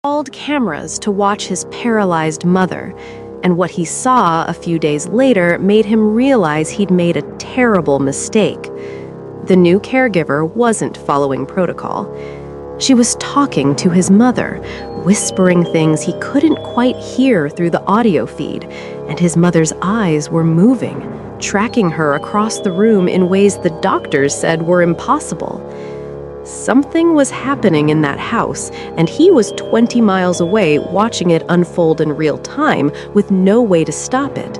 Called cameras to watch his paralyzed mother, and what he saw a few days later made him realize he'd made a terrible mistake. The new caregiver wasn't following protocol. She was talking to his mother, whispering things he couldn't quite hear through the audio feed, and his mother's eyes were moving, tracking her across the room in ways the doctors said were impossible. Something was happening in that house, and he was 20 miles away watching it unfold in real time with no way to stop it.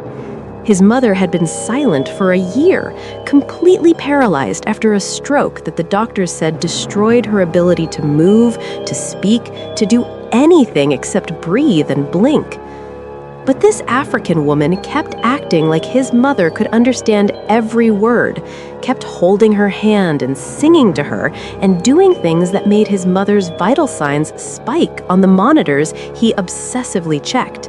His mother had been silent for a year, completely paralyzed after a stroke that the doctors said destroyed her ability to move, to speak, to do anything except breathe and blink. But this African woman kept acting like his mother could understand every word, kept holding her hand and singing to her, and doing things that made his mother's vital signs spike on the monitors he obsessively checked.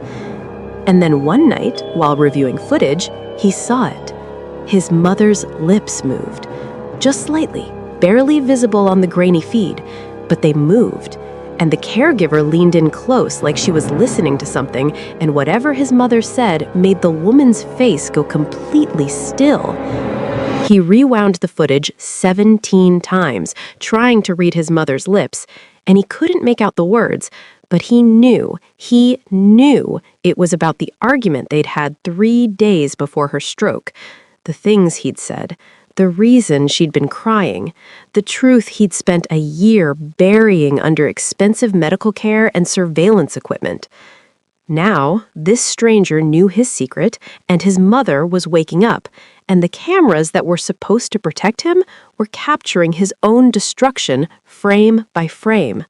And then one night, while reviewing footage, he saw it. His mother's lips moved, just slightly, barely visible on the grainy feed, but they moved. And the caregiver leaned in close like she was listening to something, and whatever his mother said made the woman's face go completely still. He rewound the footage 17 times, trying to read his mother's lips, and he couldn't make out the words, but he knew it was about the argument they'd had 3 days before her stroke, the things he'd said, the reason she'd been crying, the truth he'd spent a year burying under expensive medical care and surveillance equipment. Now, this stranger knew his secret, and his mother was waking up, and the cameras that were supposed to protect him were capturing his own destruction frame by frame.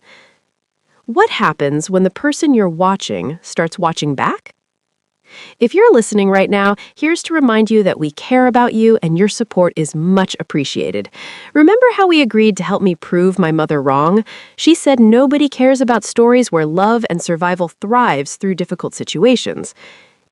What happens when the person you're watching starts watching back? If you're listening right now, here's to remind you that we care about you and your support is much appreciated. Remember how we agreed to help me prove my mother wrong? She said nobody cares about stories where love and survival thrives through difficult situations.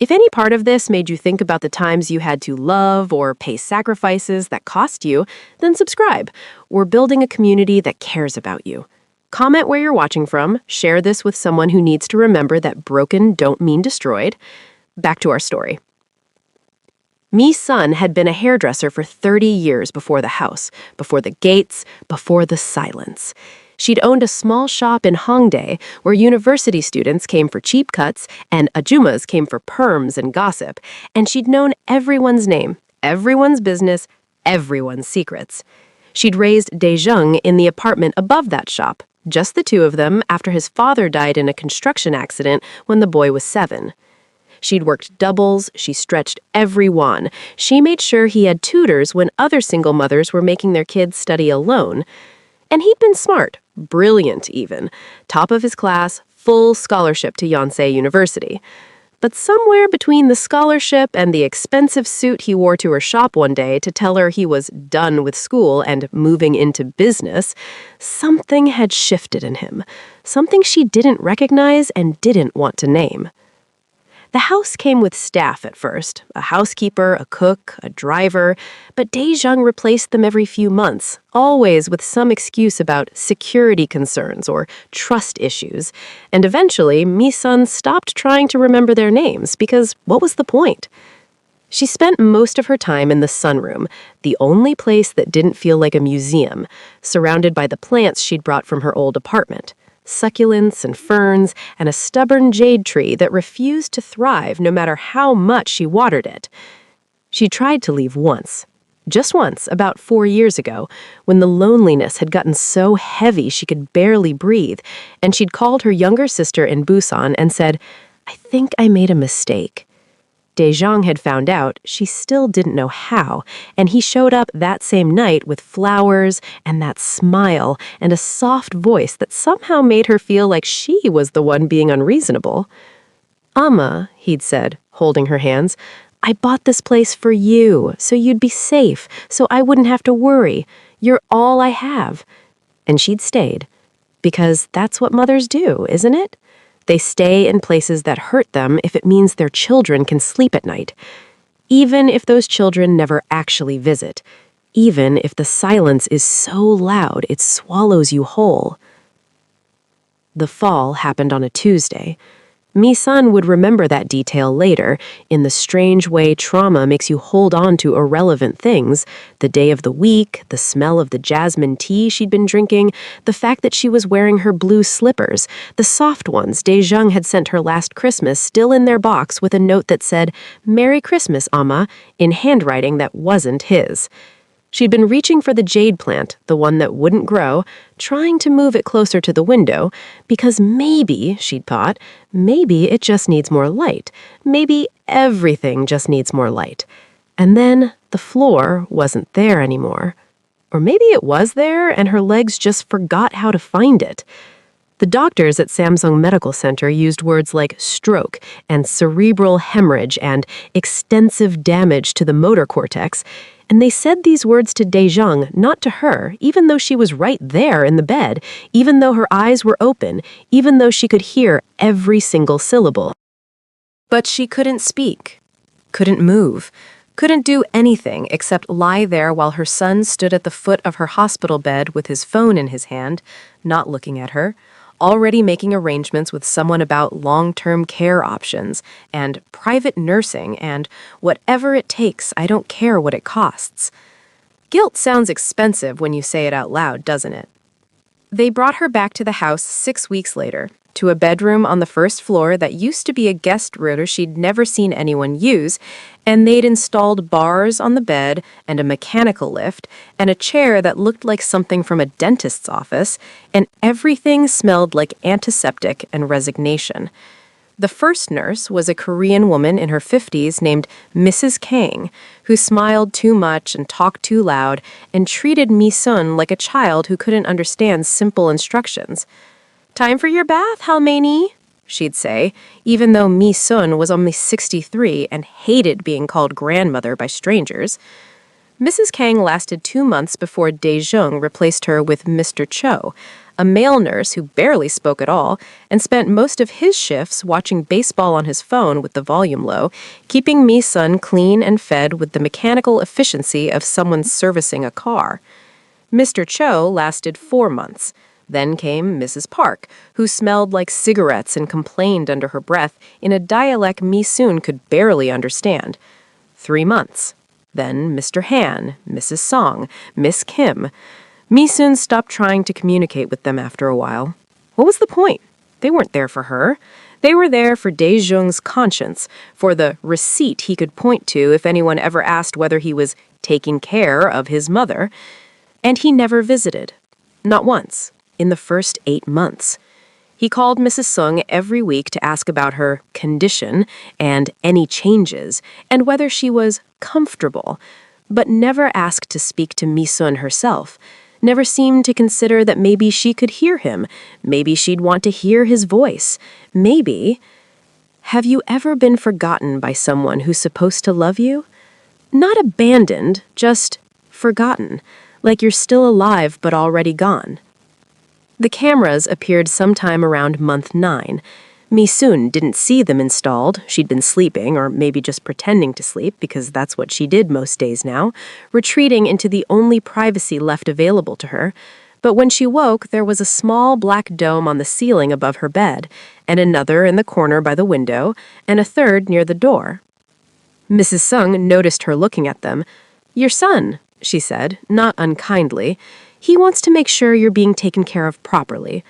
If any part of this made you think about the times you had to love or pay sacrifices that cost you, then subscribe. We're building a community that cares about you. Comment where you're watching from, share this with someone who needs to remember that broken don't mean destroyed. Back to our story. Mi's son had been a hairdresser for 30 years before the house, before the gates, before the silence. She'd owned a small shop in Hongdae where university students came for cheap cuts and ajumas came for perms and gossip, and she'd known everyone's name, everyone's business, everyone's secrets. She'd raised Daejung in the apartment above that shop, just the two of them after his father died in a construction accident when the boy was 7. She'd worked doubles, she stretched every won. She made sure he had tutors when other single mothers were making their kids study alone. And he'd been smart, brilliant even. Top of his class, full scholarship to Yonsei University. But somewhere between the scholarship and the expensive suit he wore to her shop one day to tell her he was done with school and moving into business, something had shifted in him. Something she didn't recognize and didn't want to name. The house came with staff at first, a housekeeper, a cook, a driver, but Daejung replaced them every few months, always with some excuse about security concerns or trust issues, and eventually Mi-sun stopped trying to remember their names because what was the point? She spent most of her time in the sunroom, the only place that didn't feel like a museum, surrounded by the plants she'd brought from her old apartment. Succulents and ferns, and a stubborn jade tree that refused to thrive no matter how much she watered it. She tried to leave once, just once, about 4 years ago, when the loneliness had gotten so heavy she could barely breathe, and she'd called her younger sister in Busan and said, "I think I made a mistake." Daejung had found out, she still didn't know how, and he showed up that same night with flowers and that smile and a soft voice that somehow made her feel like she was the one being unreasonable. "Amma," he'd said, holding her hands, "I bought this place for you, so you'd be safe, so I wouldn't have to worry. You're all I have." And she'd stayed, because that's what mothers do, isn't it? They stay in places that hurt them if it means their children can sleep at night, even if those children never actually visit, even if the silence is so loud it swallows you whole. The fall happened on a Tuesday. Mi-sun would remember that detail later, in the strange way trauma makes you hold on to irrelevant things: the day of the week, the smell of the jasmine tea she'd been drinking, the fact that she was wearing her blue slippers, the soft ones Dae-jung had sent her last Christmas still in their box with a note that said, "Merry Christmas, Amma," in handwriting that wasn't his. She'd been reaching for the jade plant, the one that wouldn't grow, trying to move it closer to the window, because maybe, she'd thought, maybe it just needs more light. Maybe everything just needs more light. And then the floor wasn't there anymore. Or maybe it was there and her legs just forgot how to find it. The doctors at Samsung Medical Center used words like stroke and cerebral hemorrhage and extensive damage to the motor cortex, and they said these words to Dae-jung, not to her, even though she was right there in the bed, even though her eyes were open, even though she could hear every single syllable. But she couldn't speak, couldn't move, couldn't do anything except lie there while her son stood at the foot of her hospital bed with his phone in his hand, not looking at her, already making arrangements with someone about long-term care options and private nursing and whatever it takes, I don't care what it costs. Guilt sounds expensive when you say it out loud, doesn't it? They brought her back to the house 6 weeks later, to a bedroom on the first floor that used to be a guest room she'd never seen anyone use, and they'd installed bars on the bed and a mechanical lift and a chair that looked like something from a dentist's office, and everything smelled like antiseptic and resignation. The first nurse was a Korean woman in her 50s named Mrs. Kang, who smiled too much and talked too loud and treated Mi-sun like a child who couldn't understand simple instructions. "Time for your bath, Halmani," she'd say, even though Mi-sun was only 63 and hated being called grandmother by strangers. Mrs. Kang lasted 2 months before Dae-jung replaced her with Mr. Cho, a male nurse who barely spoke at all and spent most of his shifts watching baseball on his phone with the volume low, keeping Mi-sun clean and fed with the mechanical efficiency of someone servicing a car. Mr. Cho lasted 4 months. Then came Mrs. Park, who smelled like cigarettes and complained under her breath in a dialect Mi-sun could barely understand. 3 months. Then Mr. Han, Mrs. Song, Miss Kim. Mi-sun stopped trying to communicate with them after a while. What was the point? They weren't there for her. They were there for Dae-jung's conscience, for the receipt he could point to if anyone ever asked whether he was taking care of his mother. And he never visited. Not once. In the first 8 months. He called Mrs. Sung every week to ask about her condition and any changes and whether she was comfortable, but never asked to speak to Mi-sun herself, never seemed to consider that maybe she could hear him, maybe she'd want to hear his voice, maybe. Have you ever been forgotten by someone who's supposed to love you? Not abandoned, just forgotten, like you're still alive but already gone. The cameras appeared sometime around month 9. Mi-sun didn't see them installed. She'd been sleeping, or maybe just pretending to sleep, because that's what she did most days now, retreating into the only privacy left available to her. But when she woke, there was a small black dome on the ceiling above her bed, and another in the corner by the window, and a third near the door. Mrs. Sung noticed her looking at them. "Your son," she said, not unkindly. "He wants to make sure you're being taken care of properly."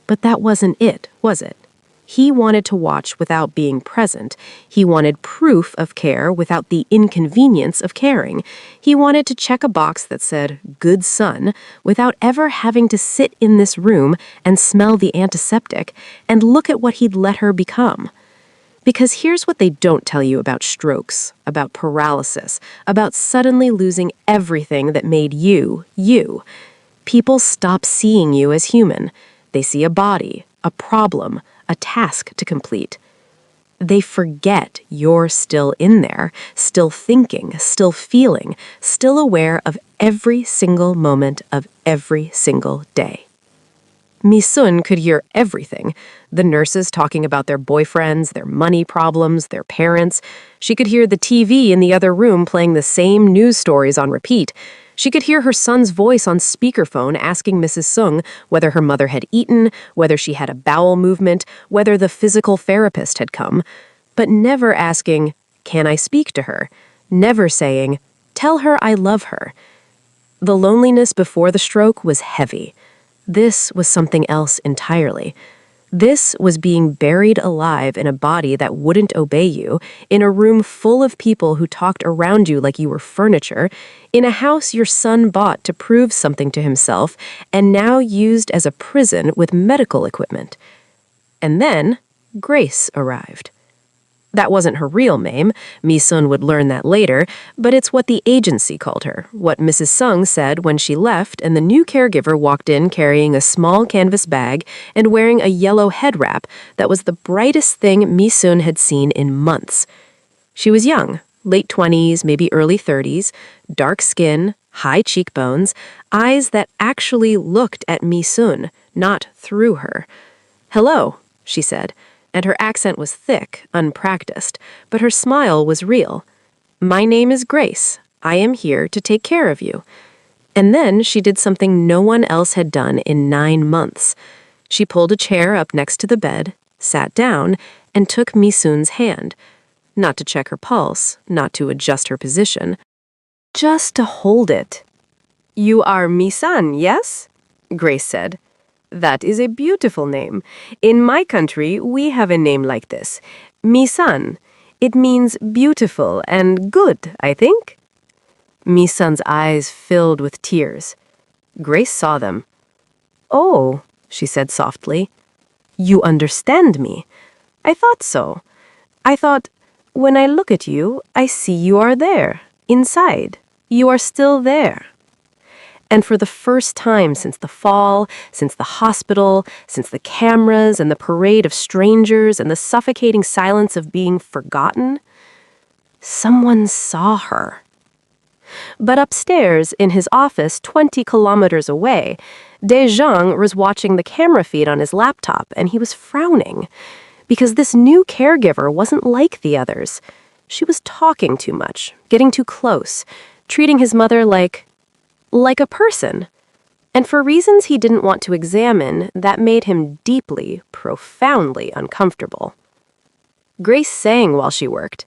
But that wasn't it, was it? He wanted to watch without being present. He wanted proof of care without the inconvenience of caring. He wanted to check a box that said, "Good son," without ever having to sit in this room and smell the antiseptic and look at what he'd let her become. Because here's what they don't tell you about strokes, about paralysis, about suddenly losing everything that made you, you. People stop seeing you as human. They see a body, a problem, a task to complete. They forget you're still in there, still thinking, still feeling, still aware of every single moment of every single day. Mi-sun could hear everything. The nurses talking about their boyfriends, their money problems, their parents. She could hear the TV in the other room playing the same news stories on repeat. She could hear her son's voice on speakerphone asking Mrs. Sung whether her mother had eaten, whether she had a bowel movement, whether the physical therapist had come, but never asking, "Can I speak to her?" Never saying, "Tell her I love her." The loneliness before the stroke was heavy. This was something else entirely. This was being buried alive in a body that wouldn't obey you, in a room full of people who talked around you like you were furniture, in a house your son bought to prove something to himself, and now used as a prison with medical equipment. And then Grace arrived. That wasn't her real name. Mi-sun would learn that later, but it's what the agency called her, what Mrs. Sung said when she left and the new caregiver walked in carrying a small canvas bag and wearing a yellow head wrap that was the brightest thing Mi-sun had seen in months. She was young, late 20s, maybe early 30s, dark skin, high cheekbones, eyes that actually looked at Mi-sun, not through her. "Hello," she said, and her accent was thick, unpracticed, but her smile was real. "My name is Grace. I am here to take care of you." And then she did something no one else had done in 9 months. She pulled a chair up next to the bed, sat down, and took Mi-sun's hand. Not to check her pulse, not to adjust her position, just to hold it. "You are Mi-san, yes?" Grace said. "That is a beautiful name. In my country, we have a name like this, Mi-san. It means beautiful and good, I think." Mi-sun's eyes filled with tears. Grace saw them. "Oh," she said softly, "you understand me. I thought so. I thought, when I look at you, I see you are there, inside. You are still there." And for the first time since the fall, since the hospital, since the cameras and the parade of strangers and the suffocating silence of being forgotten, someone saw her. But upstairs, in his office 20 kilometers away, De Zhang was watching the camera feed on his laptop, and he was frowning. Because this new caregiver wasn't like the others. She was talking too much, getting too close, treating his mother like a person. And for reasons he didn't want to examine, that made him deeply, profoundly uncomfortable. Grace sang while she worked.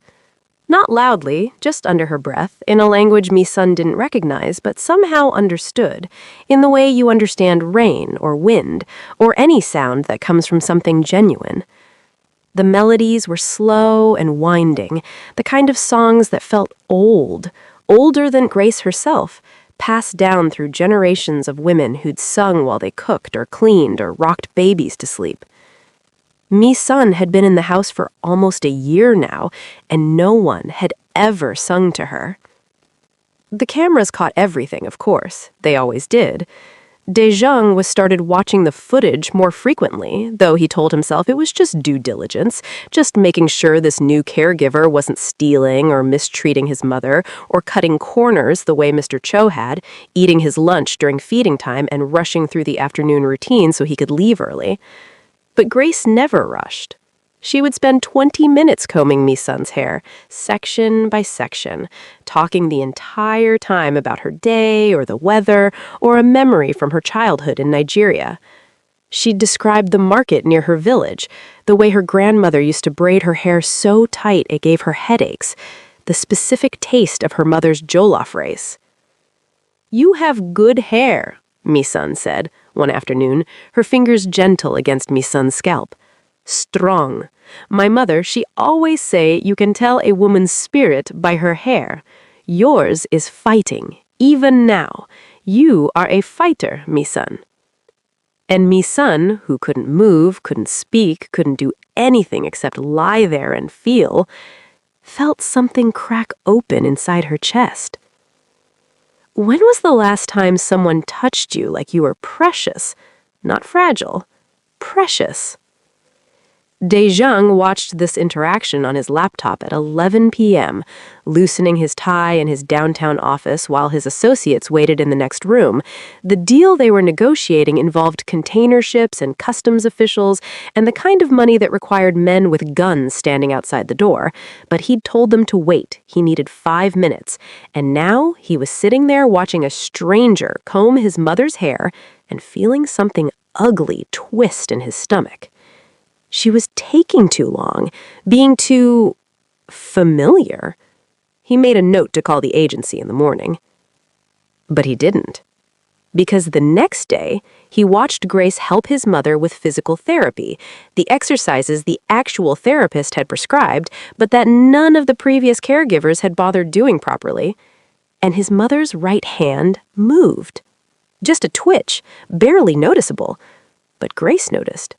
Not loudly, just under her breath, in a language Mi-sun didn't recognize, but somehow understood, in the way you understand rain or wind, or any sound that comes from something genuine. The melodies were slow and winding, the kind of songs that felt old, older than Grace herself, passed down through generations of women who'd sung while they cooked or cleaned or rocked babies to sleep. Mi-sun had been in the house for almost a year now, and no one had ever sung to her. The cameras caught everything, of course. They always did. De Zhang was started watching the footage more frequently, though he told himself it was just due diligence, just making sure this new caregiver wasn't stealing or mistreating his mother or cutting corners the way Mr. Cho had, eating his lunch during feeding time and rushing through the afternoon routine so he could leave early. But Grace never rushed. She would spend 20 minutes combing Mi-sun's hair, section by section, talking the entire time about her day or the weather or a memory from her childhood in Nigeria. She'd described the market near her village, the way her grandmother used to braid her hair so tight it gave her headaches, the specific taste of her mother's jollof rice. "You have good hair," Mi-sun said, one afternoon, her fingers gentle against Mi-sun's scalp. "Strong. My mother, she always say you can tell a woman's spirit by her hair. Yours is fighting, even now. You are a fighter, Mi-sun." And Mi-sun, who couldn't move, couldn't speak, couldn't do anything except lie there and feel, felt something crack open inside her chest. When was the last time someone touched you like you were precious, not fragile, precious? Daejung watched this interaction on his laptop at 11 p.m., loosening his tie in his downtown office while his associates waited in the next room. The deal they were negotiating involved container ships and customs officials and the kind of money that required men with guns standing outside the door. But he'd told them to wait. He needed 5 minutes. And now he was sitting there watching a stranger comb his mother's hair and feeling something ugly twist in his stomach. She was taking too long, being too familiar. He made a note to call the agency in the morning. But he didn't. Because the next day, he watched Grace help his mother with physical therapy, the exercises the actual therapist had prescribed, but that none of the previous caregivers had bothered doing properly. And his mother's right hand moved. Just a twitch, barely noticeable. But Grace noticed.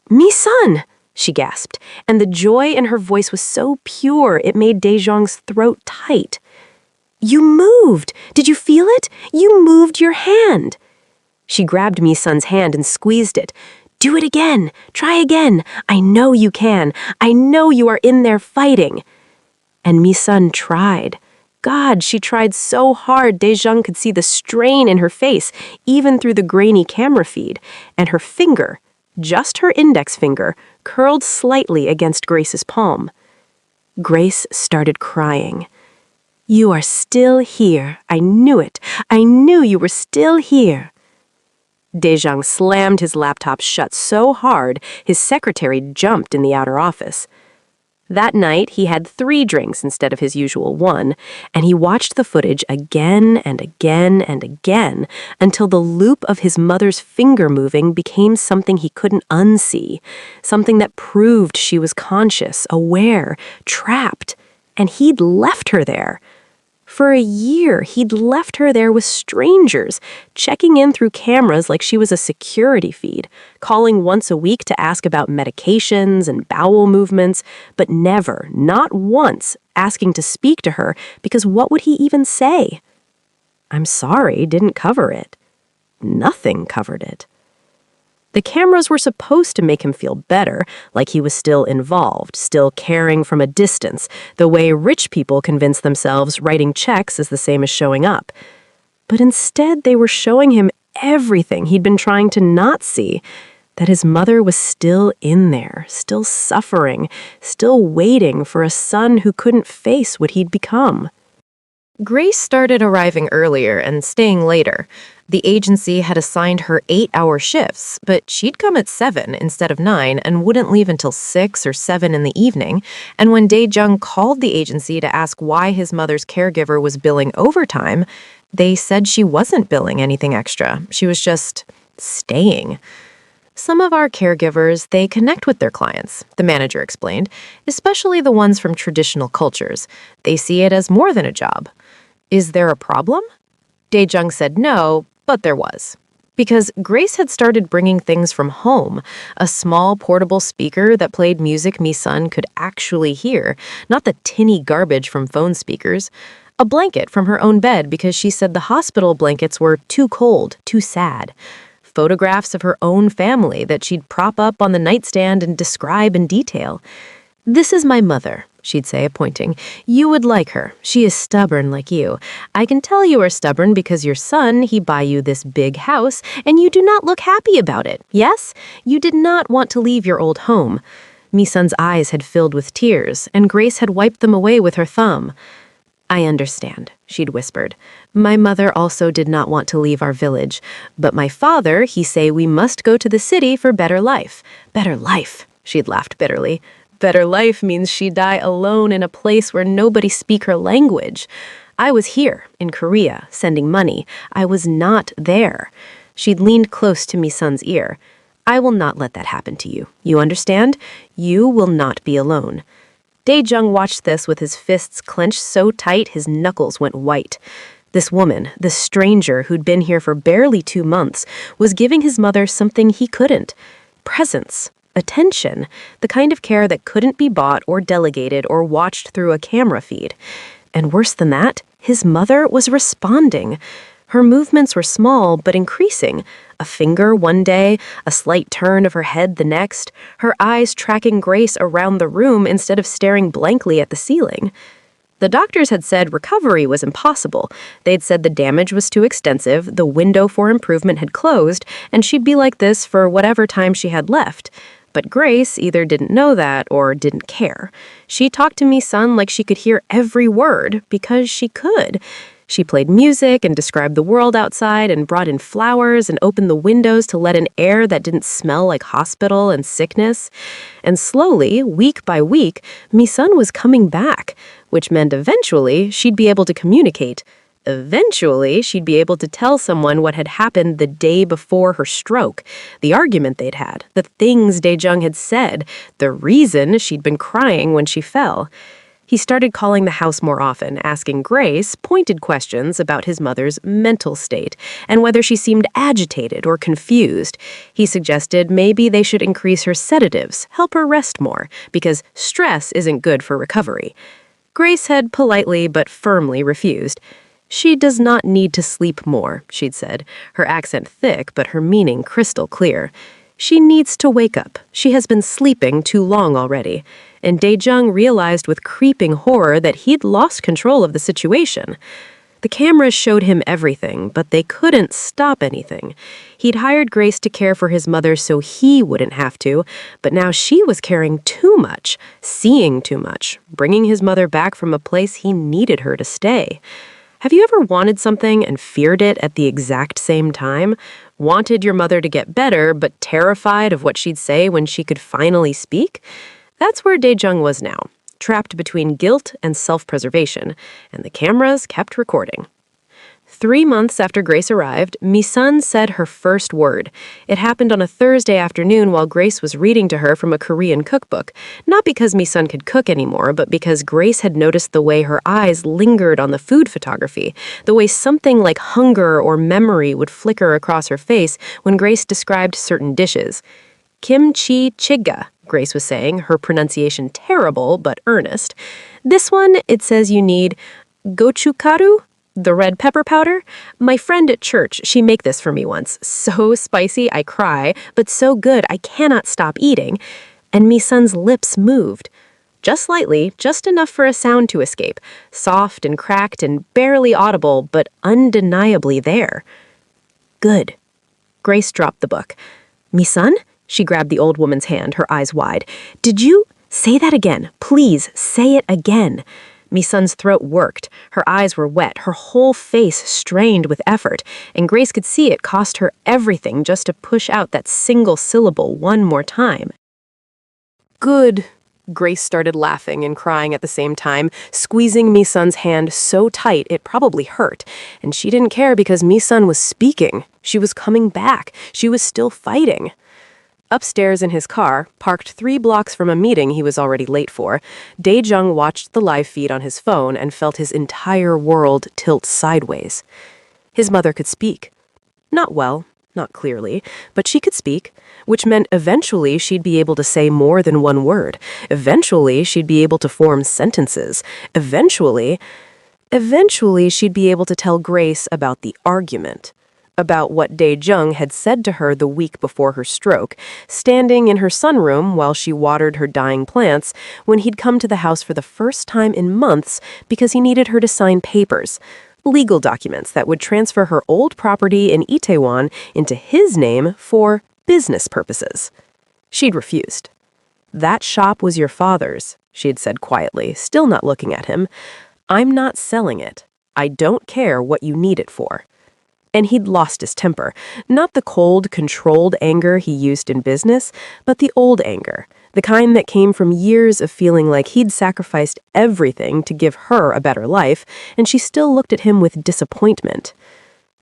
"Mi-san!" she gasped, and the joy in her voice was so pure it made Daejung's throat tight. "You moved! Did you feel it? You moved your hand!" She grabbed Mi-san's hand and squeezed it. "Do it again! Try again! I know you can! I know you are in there fighting!" And Mi-san tried. God, she tried so hard Daejung could see the strain in her face, even through the grainy camera feed, and her finger, just her index finger, curled slightly against Grace's palm. Grace started crying. "You are still here. I knew it. I knew you were still here." Daejung slammed his laptop shut so hard, his secretary jumped in the outer office. That night, he had 3 drinks instead of his usual 1, and he watched the footage again and again and again until the loop of his mother's finger moving became something he couldn't unsee, something that proved she was conscious, aware, trapped, and he'd left her there. For a year, he'd left her there with strangers, checking in through cameras like she was a security feed, calling once a week to ask about medications and bowel movements, but never, not once, asking to speak to her because what would he even say? "I'm sorry, didn't cover it." Nothing covered it. The cameras were supposed to make him feel better, like he was still involved, still caring from a distance, the way rich people convince themselves writing checks is the same as showing up. But instead, they were showing him everything he'd been trying to not see, that his mother was still in there, still suffering, still waiting for a son who couldn't face what he'd become. Grace started arriving earlier and staying later. The agency had assigned her 8-hour shifts, but she'd come at 7 instead of 9 and wouldn't leave until 6 or 7 in the evening. And when Daejung called the agency to ask why his mother's caregiver was billing overtime, they said she wasn't billing anything extra. She was just staying. "Some of our caregivers, they connect with their clients," the manager explained, "especially the ones from traditional cultures. They see it as more than a job." "Is there a problem?" Daejung said no, but there was. Because Grace had started bringing things from home, a small portable speaker that played music Mi-san could actually hear, not the tinny garbage from phone speakers. A blanket from her own bed because she said the hospital blankets were too cold, too sad. Photographs of her own family that she'd prop up on the nightstand and describe in detail. "This is my mother," she'd say, pointing. "You would like her. She is stubborn like you. I can tell you are stubborn because your son, he buy you this big house, and you do not look happy about it. Yes? You did not want to leave your old home." Mi-sun's eyes had filled with tears, and Grace had wiped them away with her thumb. "I understand," she'd whispered. "My mother also did not want to leave our village. But my father, he say we must go to the city for better life." "Better life," she'd laughed bitterly. "Better life means she die alone in a place where nobody speak her language. I was here, in Korea, sending money. I was not there." She'd leaned close to Mi-sun's ear. "I will not let that happen to you. You understand? You will not be alone." Daejung watched this with his fists clenched so tight his knuckles went white. This woman, this stranger who'd been here for barely 2 months, was giving his mother something he couldn't. Presence, attention, the kind of care that couldn't be bought or delegated or watched through a camera feed. And worse than that, his mother was responding. Her movements were small but increasing. A finger one day, a slight turn of her head the next, her eyes tracking Grace around the room instead of staring blankly at the ceiling. The doctors had said recovery was impossible. They'd said the damage was too extensive, the window for improvement had closed, and she'd be like this for whatever time she had left. But Grace either didn't know that or didn't care. She talked to Mi-sun like she could hear every word, because she could. She played music and described the world outside and brought in flowers and opened the windows to let in air that didn't smell like hospital and sickness. And slowly, week by week, Mi-sun was coming back, which meant eventually she'd be able to communicate. Eventually, she'd be able to tell someone what had happened the day before her stroke, the argument they'd had, the things Dae-jung had said, the reason she'd been crying when she fell. He started calling the house more often, asking Grace pointed questions about his mother's mental state and whether she seemed agitated or confused. He suggested maybe they should increase her sedatives, help her rest more, because stress isn't good for recovery. Grace had politely but firmly refused. She does not need to sleep more, she'd said, her accent thick but her meaning crystal clear. She needs to wake up. She has been sleeping too long already. And Dae-jung realized with creeping horror that he'd lost control of the situation. The cameras showed him everything, but they couldn't stop anything. He'd hired Grace to care for his mother so he wouldn't have to, but now she was caring too much, seeing too much, bringing his mother back from a place he needed her to stay. Have you ever wanted something and feared it at the exact same time? Wanted your mother to get better, but terrified of what she'd say when she could finally speak? That's where Dae-jung was now, trapped between guilt and self-preservation, and the cameras kept recording. 3 months after Grace arrived, Mi-sun said her first word. It happened on a Thursday afternoon while Grace was reading to her from a Korean cookbook, not because Mi-sun could cook anymore, but because Grace had noticed the way her eyes lingered on the food photography, the way something like hunger or memory would flicker across her face when Grace described certain dishes. Kimchi jjigae, Grace was saying, her pronunciation terrible but earnest. This one, it says you need gochugaru, the red pepper powder. My friend at church, she make this for me once. So spicy, I cry, but so good, I cannot stop eating. And Mi-sun's lips moved. Just slightly, just enough for a sound to escape. Soft and cracked and barely audible, but undeniably there. Good. Grace dropped the book. Mi-sun? She grabbed the old woman's hand, her eyes wide. Did you? Say that again. Please, say it again. Mi-sun's throat worked. Her eyes were wet, her whole face strained with effort, and Grace could see it cost her everything just to push out that single syllable one more time. Good. Grace started laughing and crying at the same time, squeezing Mi-sun's hand so tight it probably hurt. And she didn't care because Mi-sun was speaking. She was coming back. She was still fighting. Upstairs in his car, parked 3 blocks from a meeting he was already late for, Dae-jung watched the live feed on his phone and felt his entire world tilt sideways. His mother could speak. Not well, not clearly, but she could speak, which meant eventually she'd be able to say more than one word. Eventually, she'd be able to form sentences. Eventually she'd be able to tell Grace about the argument. About what Dae-jung had said to her the week before her stroke, standing in her sunroom while she watered her dying plants, when he'd come to the house for the first time in months because he needed her to sign papers, legal documents that would transfer her old property in Itaewon into his name for business purposes. She'd refused. That shop was your father's, she'd said quietly, still not looking at him. I'm not selling it. I don't care what you need it for. And he'd lost his temper, not the cold, controlled anger he used in business, but the old anger, the kind that came from years of feeling like he'd sacrificed everything to give her a better life, and she still looked at him with disappointment.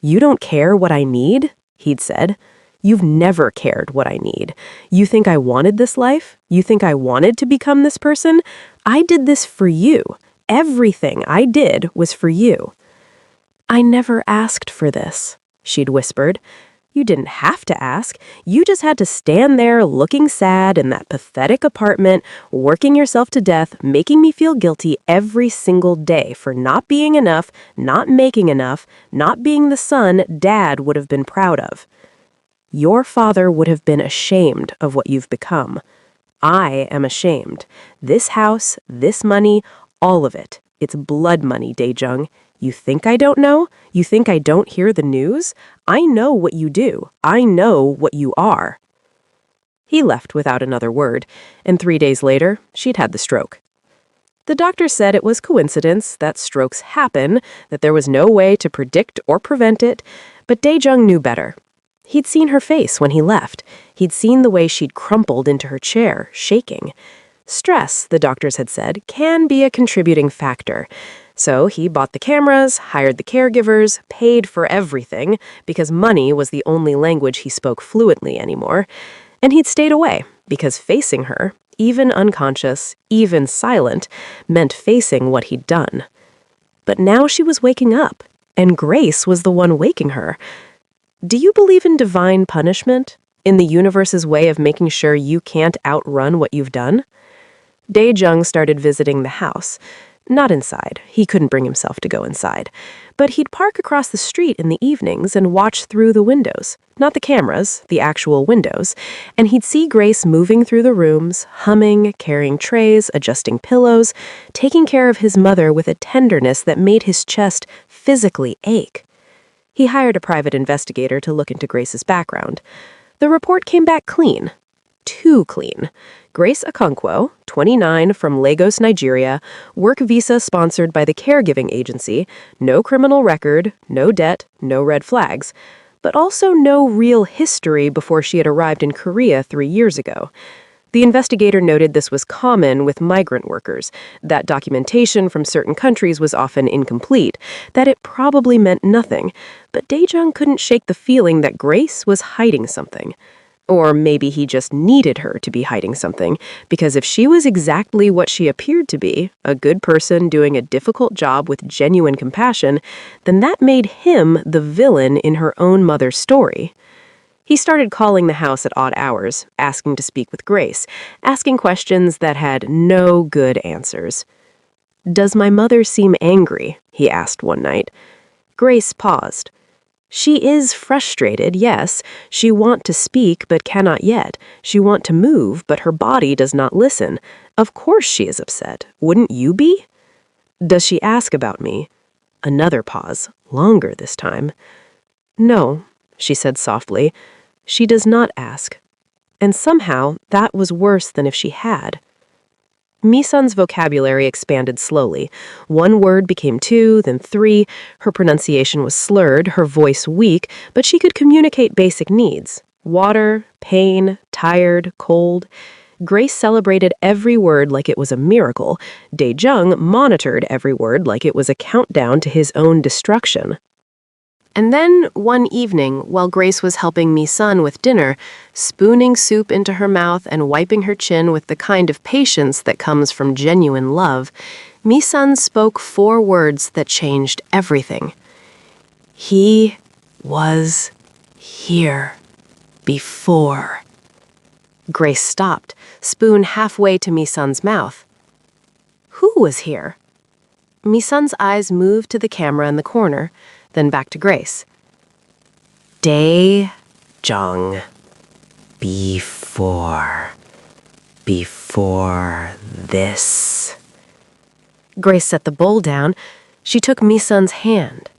You don't care what I need? He'd said. You've never cared what I need. You think I wanted this life? You think I wanted to become this person? I did this for you. Everything I did was for you. I never asked for this, she'd whispered. You didn't have to ask. You just had to stand there looking sad in that pathetic apartment, working yourself to death, making me feel guilty every single day for not being enough, not making enough, not being the son Dad would have been proud of. Your father would have been ashamed of what you've become. I am ashamed. This house, this money, all of it. It's blood money, Dae-jung. You think I don't know? You think I don't hear the news? I know what you do. I know what you are. He left without another word, and 3 days later, she'd had the stroke. The doctor said it was coincidence, that strokes happen, that there was no way to predict or prevent it, but Dae-jung knew better. He'd seen her face when he left. He'd seen the way she'd crumpled into her chair, shaking. Stress, the doctors had said, can be a contributing factor. So he bought the cameras, hired the caregivers, paid for everything, because money was the only language he spoke fluently anymore. And he'd stayed away, because facing her, even unconscious, even silent, meant facing what he'd done. But now she was waking up, and Grace was the one waking her. Do you believe in divine punishment? In the universe's way of making sure you can't outrun what you've done? Dae-jung started visiting the house. Not inside. He couldn't bring himself to go inside. But he'd park across the street in the evenings and watch through the windows. Not the cameras, the actual windows. And he'd see Grace moving through the rooms, humming, carrying trays, adjusting pillows, taking care of his mother with a tenderness that made his chest physically ache. He hired a private investigator to look into Grace's background. The report came back clean. Too clean. Grace Okonkwo, 29, from Lagos, Nigeria, work visa sponsored by the caregiving agency, no criminal record, no debt, no red flags, but also no real history before she had arrived in Korea 3 years ago. The investigator noted this was common with migrant workers, that documentation from certain countries was often incomplete, that it probably meant nothing, but Dae-jung couldn't shake the feeling that Grace was hiding something. Or maybe he just needed her to be hiding something, because if she was exactly what she appeared to be, a good person doing a difficult job with genuine compassion, then that made him the villain in her own mother's story. He started calling the house at odd hours, asking to speak with Grace, asking questions that had no good answers. "Does my mother seem angry?" he asked one night. Grace paused. "She is frustrated, yes. She want to speak, but cannot yet. She want to move, but her body does not listen. Of course she is upset. Wouldn't you be?" "Does she ask about me?" Another pause, longer this time. "No," she said softly. "She does not ask." And somehow, that was worse than if she had. Mi-sun's vocabulary expanded slowly. One word became 2, then 3. Her pronunciation was slurred, her voice weak, but she could communicate basic needs. Water, pain, tired, cold. Grace celebrated every word like it was a miracle. Dae-jung monitored every word like it was a countdown to his own destruction. And then, one evening, while Grace was helping Mi-sun with dinner, spooning soup into her mouth and wiping her chin with the kind of patience that comes from genuine love, Mi-sun spoke 4 words that changed everything. "He was here before." Grace stopped, spoon halfway to Mi-sun's mouth. "Who was here?" Mi-sun's eyes moved to the camera in the corner, then back to Grace. "Dae-jung. Before this." Grace set the bowl down. She took Mi-sun's hand.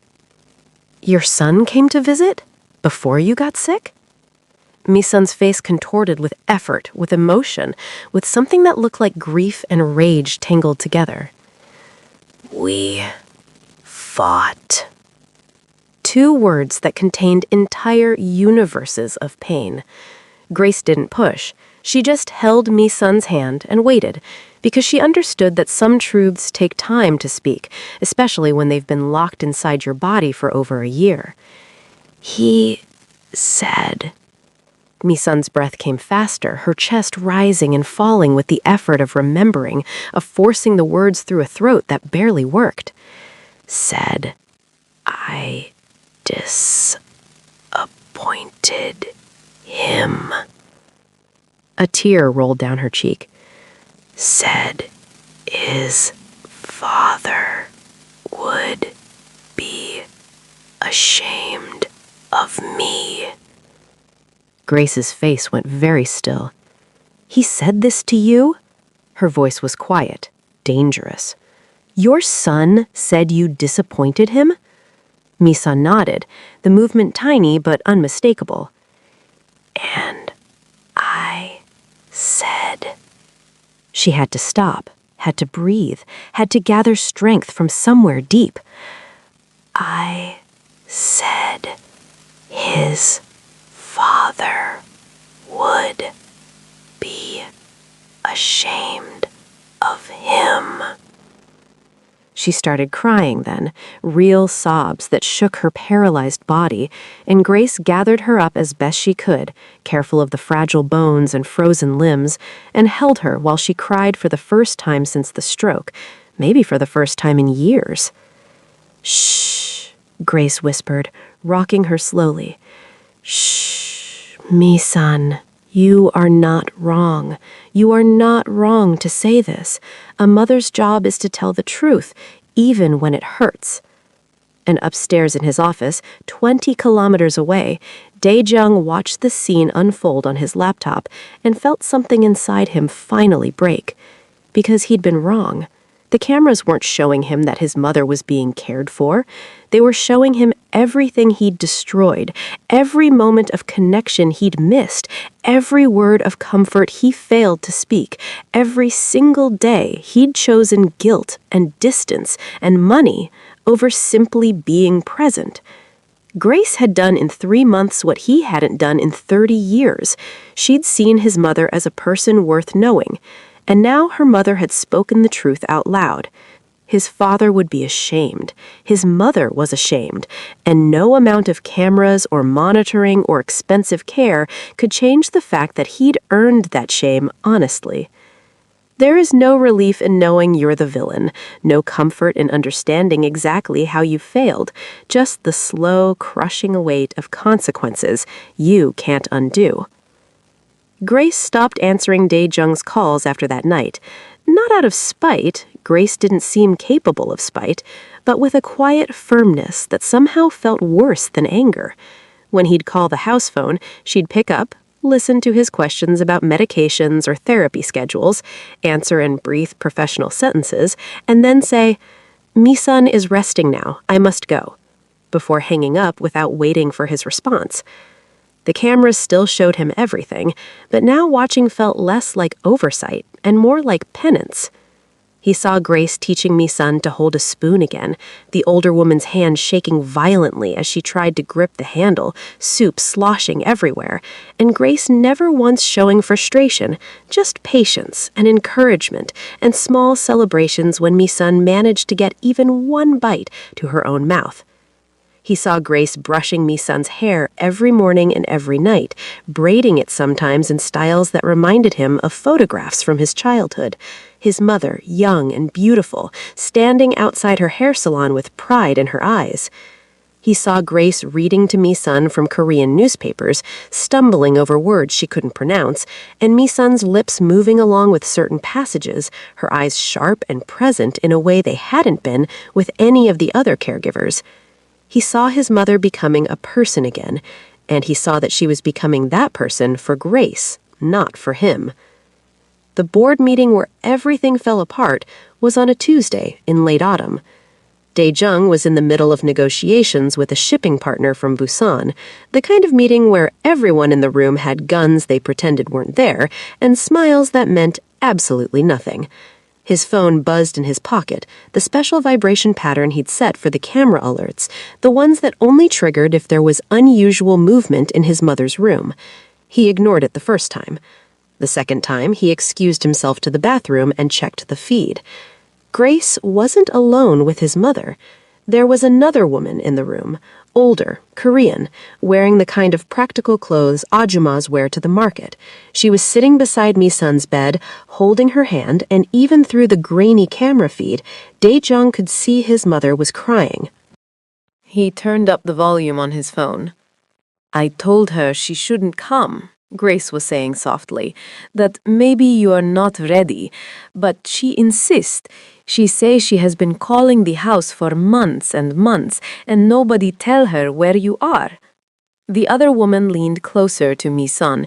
"Your son came to visit? Before you got sick?" Mi-sun's face contorted with effort, with emotion, with something that looked like grief and rage tangled together. "We fought." 2 words that contained entire universes of pain. Grace didn't push. She just held Mi-sun's hand and waited, because she understood that some truths take time to speak, especially when they've been locked inside your body for over a year. "He said." Mi-sun's breath came faster, her chest rising and falling with the effort of remembering, of forcing the words through a throat that barely worked. "Said I disappointed disappointed him. A tear rolled down her cheek. Said his father would be ashamed of me. Grace's face went very still. He said this to you? Her voice was quiet, dangerous. Your son said you disappointed him? Misa nodded, the movement tiny but unmistakable. And I said... She had to stop, had to breathe, had to gather strength from somewhere deep. I said his father would be ashamed of him. She started crying then, real sobs that shook her paralyzed body, and Grace gathered her up as best she could, careful of the fragile bones and frozen limbs, and held her while she cried for the first time since the stroke, maybe for the first time in years. Shh, Grace whispered, rocking her slowly. Shh, me-san. You are not wrong. You are not wrong to say this. A mother's job is to tell the truth, even when it hurts. And upstairs in his office, 20 kilometers away, Dae-jung watched the scene unfold on his laptop and felt something inside him finally break. Because he'd been wrong. The cameras weren't showing him that his mother was being cared for. They were showing him everything he'd destroyed, every moment of connection he'd missed, every word of comfort he failed to speak, every single day he'd chosen guilt and distance and money over simply being present. Grace had done in 3 months what he hadn't done in 30 years. She'd seen his mother as a person worth knowing. And now her mother had spoken the truth out loud. His father would be ashamed. His mother was ashamed. And no amount of cameras or monitoring or expensive care could change the fact that he'd earned that shame honestly. There is no relief in knowing you're the villain, no comfort in understanding exactly how you failed, just the slow, crushing weight of consequences you can't undo. Grace stopped answering Dae-jung's calls after that night. Not out of spite, Grace didn't seem capable of spite, but with a quiet firmness that somehow felt worse than anger. When he'd call the house phone, she'd pick up, listen to his questions about medications or therapy schedules, answer in brief professional sentences, and then say, "Me-san is resting now, I must go," before hanging up without waiting for his response. The cameras still showed him everything, but now watching felt less like oversight and more like penance. He saw Grace teaching Me-san to hold a spoon again, the older woman's hand shaking violently as she tried to grip the handle, soup sloshing everywhere, and Grace never once showing frustration, just patience and encouragement and small celebrations when Me-san managed to get even one bite to her own mouth. He saw Grace brushing Me-san's hair every morning and every night, braiding it sometimes in styles that reminded him of photographs from his childhood. His mother, young and beautiful, standing outside her hair salon with pride in her eyes. He saw Grace reading to Me-san from Korean newspapers, stumbling over words she couldn't pronounce, and Me-san's lips moving along with certain passages, her eyes sharp and present in a way they hadn't been with any of the other caregivers. He saw his mother becoming a person again, and he saw that she was becoming that person for Grace, not for him. The board meeting where everything fell apart was on a Tuesday in late autumn. Dae-jung was in the middle of negotiations with a shipping partner from Busan, the kind of meeting where everyone in the room had guns they pretended weren't there and smiles that meant absolutely nothing. His phone buzzed in his pocket, the special vibration pattern he'd set for the camera alerts, the ones that only triggered if there was unusual movement in his mother's room. He ignored it the first time. The second time, he excused himself to the bathroom and checked the feed. Grace wasn't alone with his mother. There was another woman in the room, older, Korean, wearing the kind of practical clothes ajumas wear to the market. She was sitting beside Me-san's bed, holding her hand, and even through the grainy camera feed, Dae-jung could see his mother was crying. He turned up the volume on his phone. I told her she shouldn't come, Grace was saying softly, that maybe you are not ready, but she insists. She says she has been calling the house for months and months, and nobody tell her where you are. The other woman leaned closer to Misan.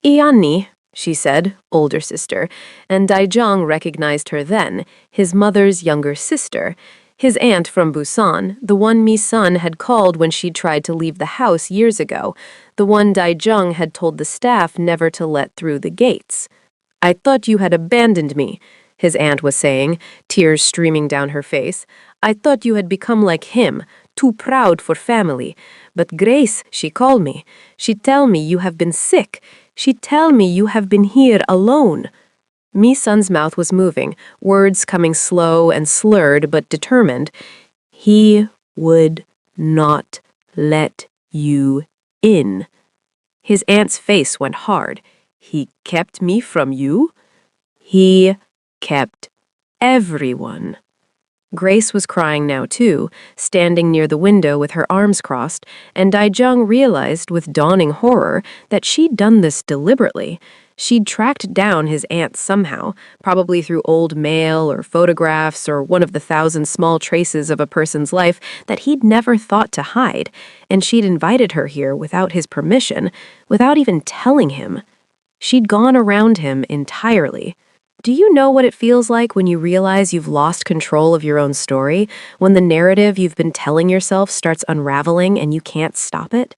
Ianni, she said, older sister, and Daijang recognized her then, his mother's younger sister. His aunt from Busan, the one Misan had called when she'd tried to leave the house years ago, the one Daijang had told the staff never to let through the gates. I thought you had abandoned me, his aunt was saying, tears streaming down her face. I thought you had become like him, too proud for family. But Grace, she called me. She tell me you have been sick. She tell me you have been here alone. Mi-sun's mouth was moving, words coming slow and slurred but determined. He would not let you in. His aunt's face went hard. He kept me from you? He kept everyone. Grace was crying now too, standing near the window with her arms crossed, and Daijang realized with dawning horror that she'd done this deliberately. She'd tracked down his aunt somehow, probably through old mail or photographs or one of the 1,000 small traces of a person's life that he'd never thought to hide, and she'd invited her here without his permission, without even telling him. She'd gone around him entirely. Do you know what it feels like when you realize you've lost control of your own story, when the narrative you've been telling yourself starts unraveling and you can't stop it?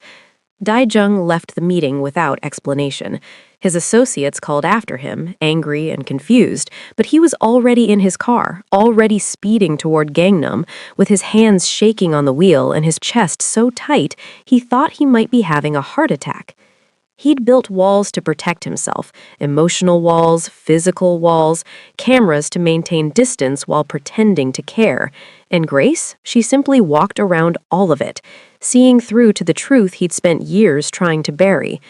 Daijang left the meeting without explanation. His associates called after him, angry and confused, but he was already in his car, already speeding toward Gangnam, with his hands shaking on the wheel and his chest so tight he thought he might be having a heart attack. He'd built walls to protect himself, emotional walls, physical walls, cameras to maintain distance while pretending to care. And Grace, she simply walked around all of it, seeing through to the truth he'd spent years trying to bury.